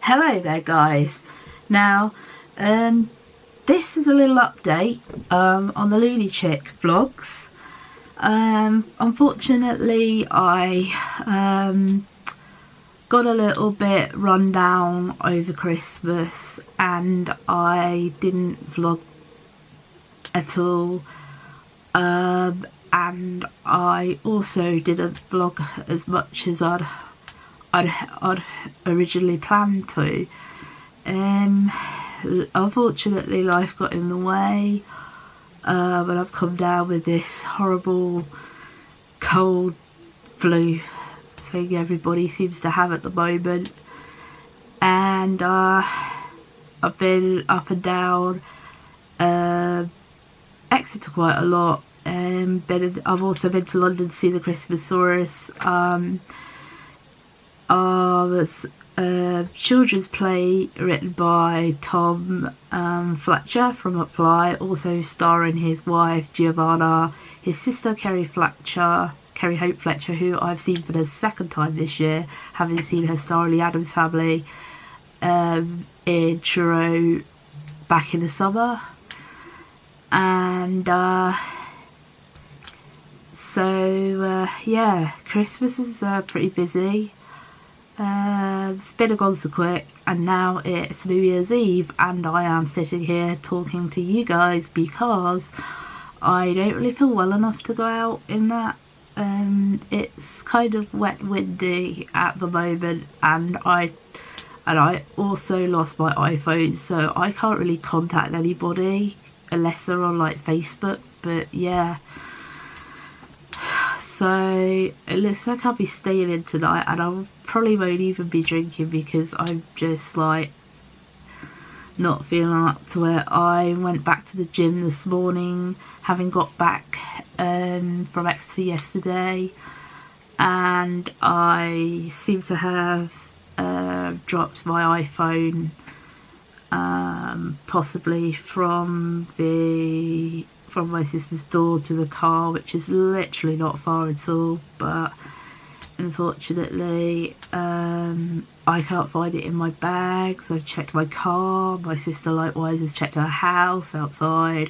Hello there guys. Now this is a little update on the Looneychick vlogs. Unfortunately I got a little bit run down over Christmas and I didn't vlog at all, and I also didn't vlog as much as I'd originally planned to. Unfortunately life got in the way, and I've come down with this horrible cold flu thing everybody seems to have at the moment, and I've been up and down Exeter quite a lot. I've also been to London to see the Christmasaurus. There's a children's play written by Tom Fletcher from Upfly, also starring his wife Giovanna, his sister Kerry Hope Fletcher, who I've seen for the second time this year, having seen her star in The Addams Family in Truro back in the summer. And yeah, Christmas is pretty busy. It's been gone so quick, and now it's New Year's Eve and I am sitting here talking to you guys because I don't really feel well enough to go out in that. It's kind of wet, windy at the moment, and I also lost my iPhone, so I can't really contact anybody unless they're on like Facebook. But yeah, so it looks like I'll be staying in tonight, and I probably won't even be drinking because I'm just like not feeling up to it. I went back to the gym this morning, having got back from Exeter yesterday, and I seem to have dropped my iPhone, possibly from my sister's door to the car, which is literally not far at all, but unfortunately I can't find it in my bags. I've checked my car, my sister likewise has checked her house outside.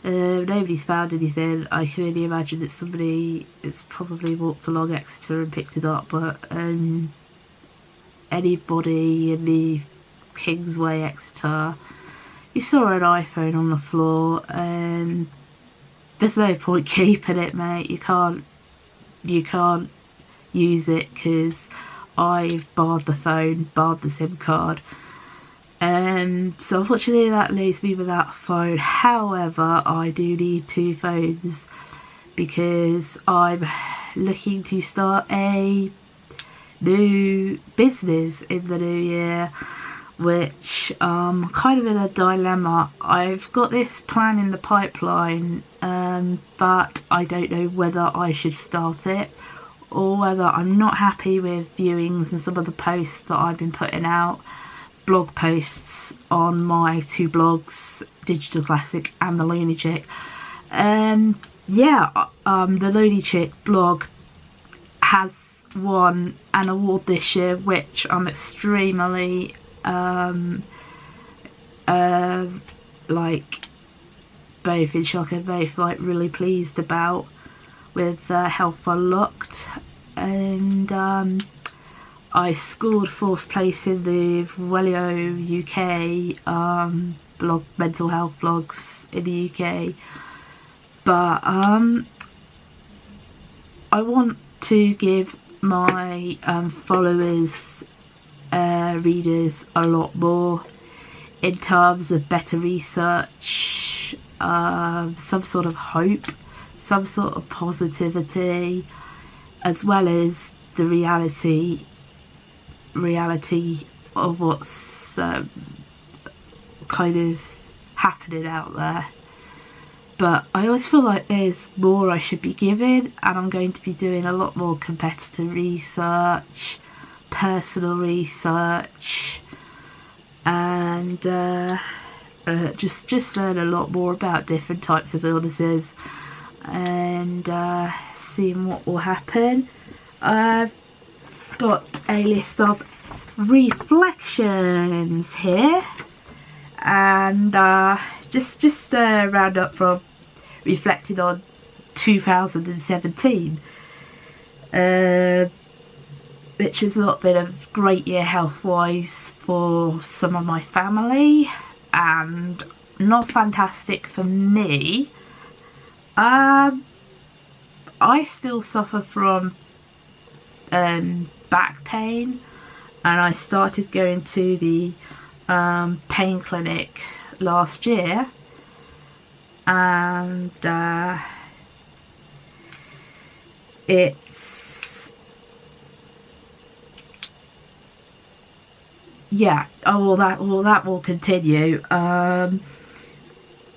Nobody's found anything. I can only imagine that somebody has probably walked along Exeter and picked it up, but anybody in the Kingsway, Exeter, you saw an iPhone on the floor, and there's no point keeping it, mate. You can't use it because I've barred the phone, barred the SIM card. So unfortunately that leaves me without a phone. However, I do need two phones because I'm looking to start a new business in the new year, which kind of in a dilemma. I've got this plan in the pipeline, but I don't know whether I should start it or whether I'm not happy with viewings and some of the posts that I've been putting out, blog posts on my two blogs, Digital Classic and the Looneychick. The Looneychick blog has won an award this year, which I'm extremely like both in shock and both like really pleased about, with Health Unlocked, and I scored 4th place in the Wellio UK blog, mental health blogs in the UK. But I want to give my followers, readers, a lot more in terms of better research, some sort of hope, some sort of positivity, as well as the reality of what's kind of happening out there. But I always feel like there's more I should be giving, and I'm going to be doing a lot more competitor research, personal research, and just learn a lot more about different types of illnesses, and seeing what will happen. I've got a list of reflections here, and just round up from reflecting on 2017, which has not been a great year health wise for some of my family, and not fantastic for me. I still suffer from back pain, and I started going to the pain clinic last year, and it's, yeah, all that will continue.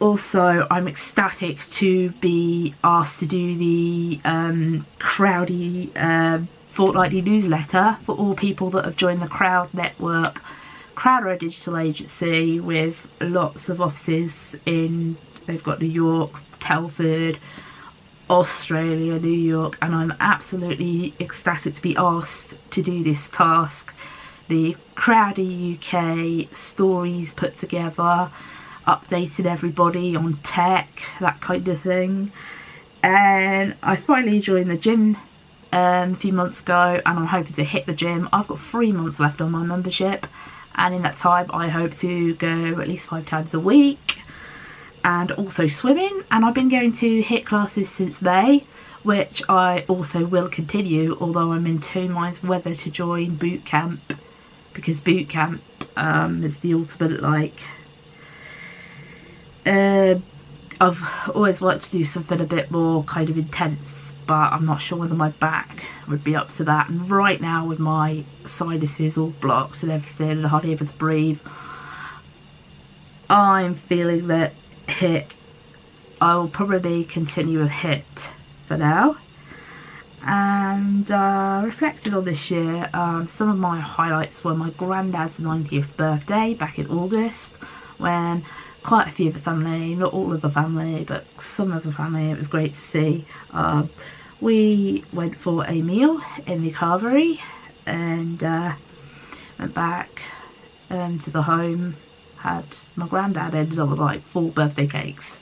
Also, I'm ecstatic to be asked to do the Crowdy fortnightly newsletter for all people that have joined the Crowd Network. Crowd are a digital agency with lots of offices they've got New York, Telford, Australia, New York, and I'm absolutely ecstatic to be asked to do this task. The Crowdy UK stories put together, updated everybody on tech, that kind of thing. And I finally joined the gym a few months ago, and I'm hoping to hit the gym. I've got 3 months left on my membership, and in that time I hope to go at least 5 times a week, and also swimming. And I've been going to HIIT classes since May, which I also will continue, although I'm in 2 minds whether to join boot camp, because boot camp is the ultimate, like, I've always wanted to do something a bit more kind of intense, but I'm not sure whether my back would be up to that. And right now, with my sinuses all blocked and everything and hardly able to breathe, I'm feeling that HIIT, I will probably continue with HIIT for now. And reflecting on this year, some of my highlights were my granddad's 90th birthday back in August, when quite a few of the family, not all of the family, but some of the family, it was great to see. We went for a meal in the carvery, and went back to the home. My granddad ended up with like 4 birthday cakes.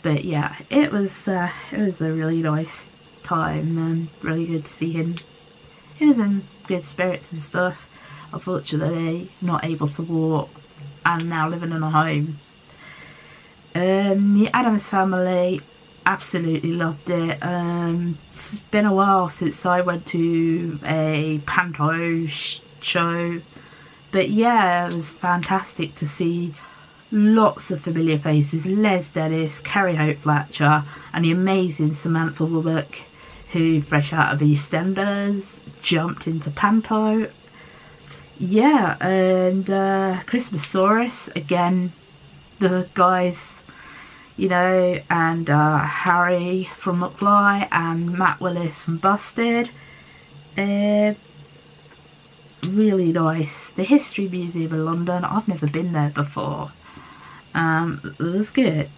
But yeah, it was a really nice time, and really good to see him. He was in good spirits and stuff. Unfortunately, not able to walk, and now living in a home. The Adams family absolutely loved it. It's been a while since I went to a panto show, but yeah, it was fantastic to see lots of familiar faces. Les Dennis, Kerry Hope Fletcher, and the amazing Samantha Woolnock, who fresh out of EastEnders jumped into panto. Yeah, and Christmasaurus, again, the guys, you know, and Harry from McFly and Matt Willis from Busted. Really nice. The History Museum in London, I've never been there before. It was good,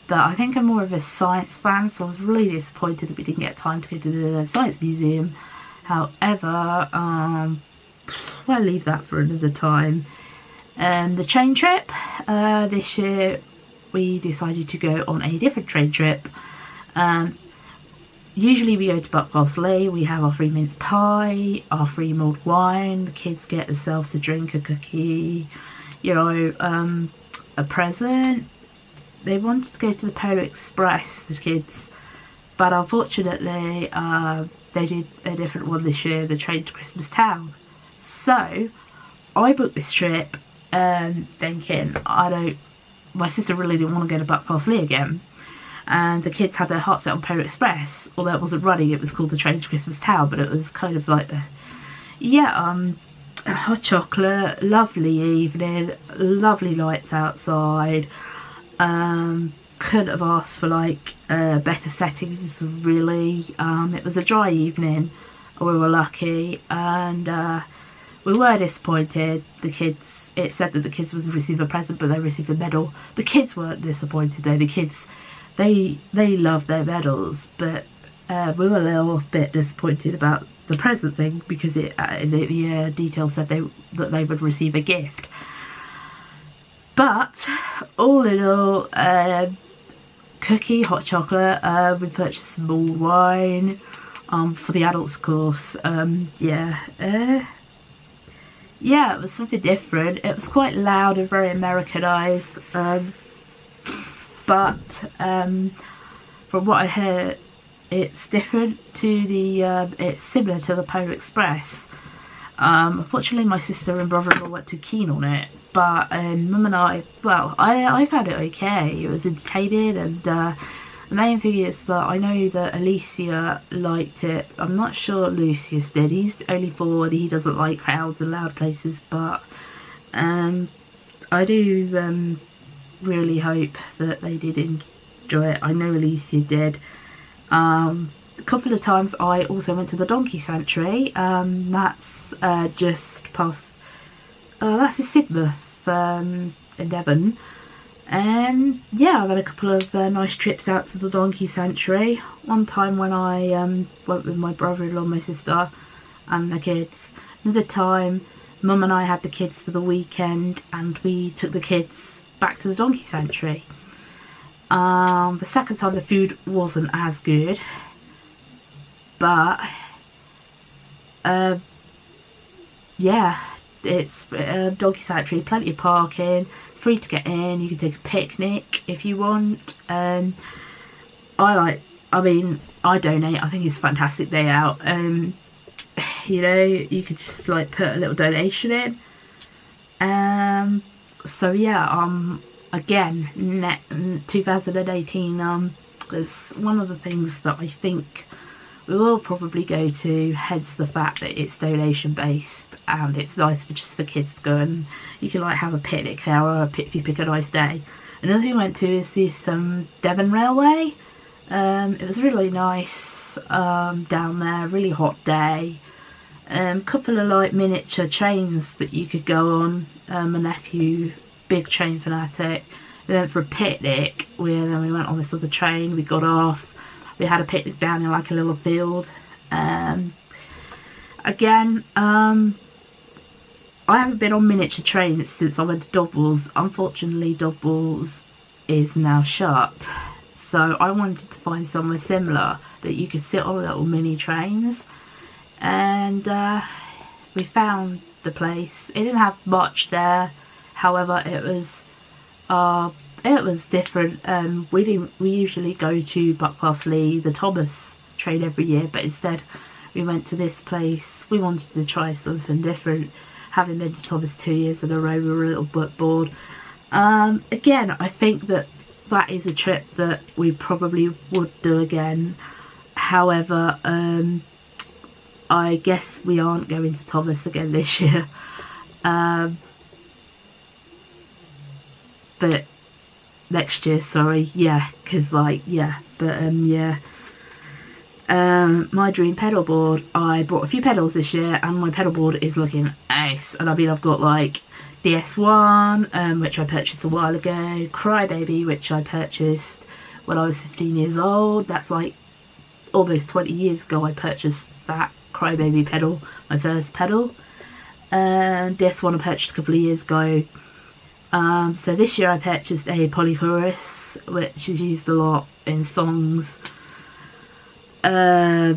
but I think I'm more of a science fan, so I was really disappointed that we didn't get time to go to the Science Museum. However, I'll leave that for another time. The train trip, this year we decided to go on a different train trip. Usually we go to Buckfastleigh, we have our free mince pie, our free mulled wine, the kids get themselves a drink, a cookie, you know, a present. They wanted to go to the Polar Express, the kids, but unfortunately they did a different one this year, the Train to Christmas Town. So I booked this trip thinking my sister really didn't want to go to Buckfastleigh again, and the kids had their hearts set on Polar Express, although it wasn't running. It was called the Train to Christmas Town, but it was kind of like hot chocolate, lovely evening, lovely lights outside. Couldn't have asked for like better settings, really. It was a dry evening, we were lucky, and we were disappointed. The kids, it said that the kids would receive a present, but they received a medal. The kids weren't disappointed though. The kids, they loved their medals, but we were a little bit disappointed about the present thing, because the details said that they would receive a gift. But all in all, cookie, hot chocolate, we purchased some mulled wine for the adults course. Yeah, it was something different. It was quite loud and very Americanized, but from what I heard, it's different to it's similar to the Polar Express. Unfortunately, my sister and brother-in-law weren't too keen on it, but Mum and I found it okay. It was entertaining, and the main thing is that I know that Alicia liked it. I'm not sure Lucius did. He's only 4 and he doesn't like crowds and loud places, but I do really hope that they did enjoy it. I know Alicia did. A couple of times I also went to the Donkey Sanctuary. That's just past. That's in Sidmouth, in Devon. Yeah, I've had a couple of nice trips out to the Donkey Sanctuary. One time when I went with my brother-in-law, my sister, and the kids. Another time, Mum and I had the kids for the weekend, and we took the kids back to the Donkey Sanctuary. The second time the food wasn't as good, but yeah, it's Donkey Sanctuary, plenty of parking, it's free to get in, you can take a picnic if you want. I donate. I think it's a fantastic day out. You know, you could just like put a little donation in. So yeah, again, 2018 is one of the things that I think we will probably go to, hence the fact that it's donation based and it's nice for just the kids to go and you can like have a picnic there, or if you pick a nice day. Another thing we went to is this Devon Railway. It was really nice down there, really hot day. Couple of like miniature trains that you could go on. My nephew, big train fanatic, we went for a picnic. Then we went on this other train, we got off, we had a picnic down in like a little field. Again, I haven't been on miniature trains since I went to Doubles. Unfortunately, Doubles is now shut, so I wanted to find somewhere similar that you could sit on little mini trains, and we found the place. It didn't have much there, however it was different. We usually go to Buckfastleigh, the Thomas train every year, but instead we went to this place. We wanted to try something different. Having been to Thomas 2 years in a row, we were a little bit bored. Again, I think that is a trip that we probably would do again. However, I guess we aren't going to Thomas again this year. But next year, sorry, yeah, because like, yeah, but yeah. My dream pedal board, I bought a few pedals this year and my pedal board is looking ace. And I mean, I've got like the S1, which I purchased a while ago, Crybaby, which I purchased when I was 15 years old. That's like almost 20 years ago I purchased that Crybaby pedal, my first pedal. The S1 I purchased a couple of years ago. So this year I purchased a polychorus, which is used a lot in songs. A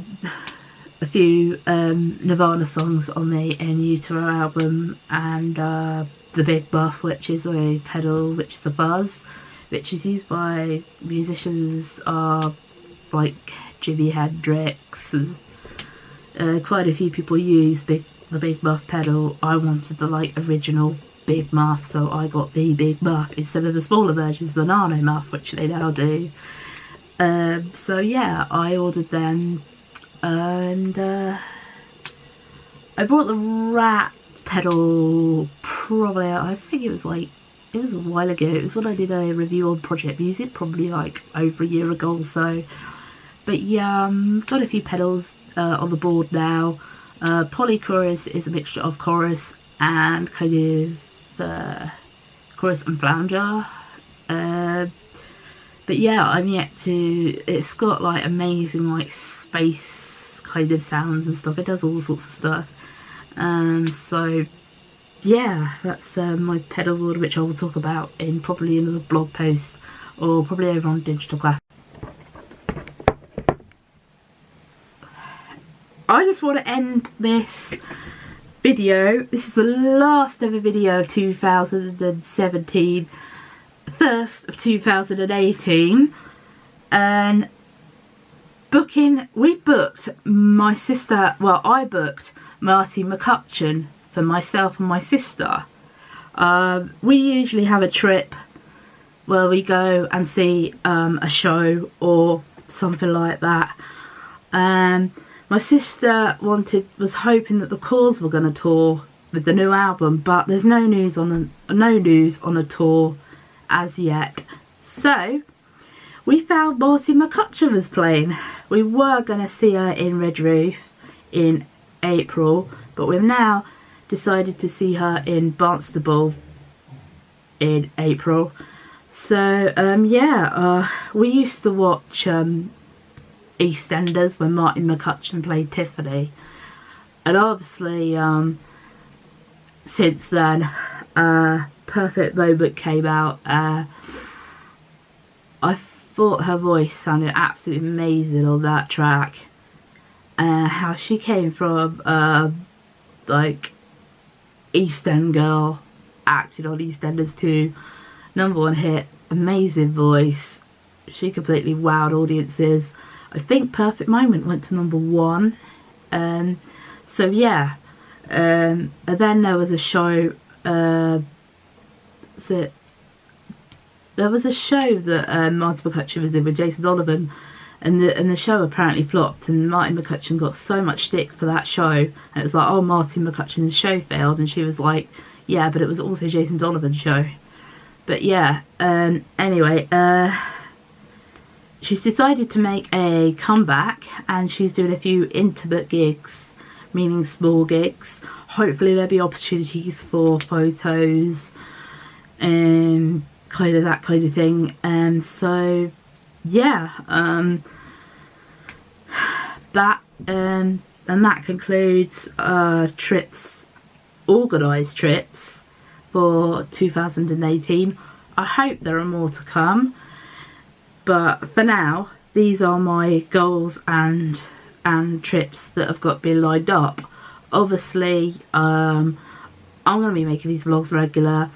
few Nirvana songs on the In Utero album, and the Big Buff, which is a pedal, which is a fuzz, which is used by musicians like Jimi Hendrix. Quite a few people use the Big Buff pedal. I wanted the like original Big Muff, so I got the Big Muff instead of the smaller versions, the Nano Muff, which they now do. So yeah, I ordered them, and I bought the Rat pedal probably, I think it was a while ago. It was when I did a review on Project Music, probably like over a year ago or so. But yeah, got a few pedals on the board now. Polychorus is a mixture of chorus and kind of chorus and flounder. But yeah, I'm yet to. It's got like amazing like space kind of sounds and stuff. It does all sorts of stuff. So yeah, that's my pedal board, which I will talk about in probably another blog post or probably over on Digital Class. I just want to end this video. This is the last ever video of 2017, first of 2018, and we booked my sister, well, I booked Marty McCutcheon for myself and my sister. We usually have a trip where we go and see a show or something like that. My sister was hoping that the Cause were going to tour with the new album, but there's no news on a tour as yet. So we found Marty McCutcheon was playing. We were going to see her in Red Roof in April, but we've now decided to see her in Barnstable in April. So yeah, we used to watch EastEnders when Martin McCutcheon played Tiffany, and obviously since then Perfect Moment came out. I thought her voice sounded absolutely amazing on that track. How she came from like East End girl, acted on EastEnders 2, #1 hit, amazing voice. She completely wowed audiences. I think Perfect Moment went to #1. So yeah, and then there was a show. There was a show that Martin McCutcheon was in with Jason Donovan, and the show apparently flopped. And Martin McCutcheon got so much stick for that show, and it was like, oh, Martin McCutcheon's show failed, and she was like, yeah, but it was also Jason Donovan's show. But yeah, anyway, she's decided to make a comeback, and she's doing a few intimate gigs, meaning small gigs. Hopefully there'll be opportunities for photos and kind of that kind of thing. So yeah, and that concludes organised trips for 2018. I hope there are more to come, but for now these are my goals and trips that have got to be lined up. Obviously I'm going to be making these vlogs regular,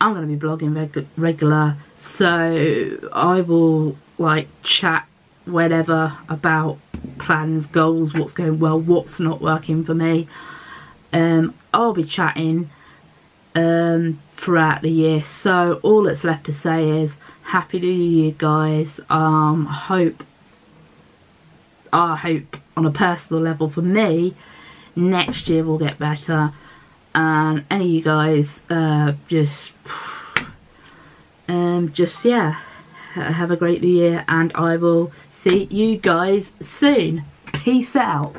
I'm going to be blogging regular, so I will like chat whenever about plans, goals, what's going well, what's not working for me. I'll be chatting throughout the year, so all that's left to say is Happy New Year, guys. I hope on a personal level for me, next year will get better, and any of you guys just yeah, have a great new year, and I will see you guys soon. Peace out.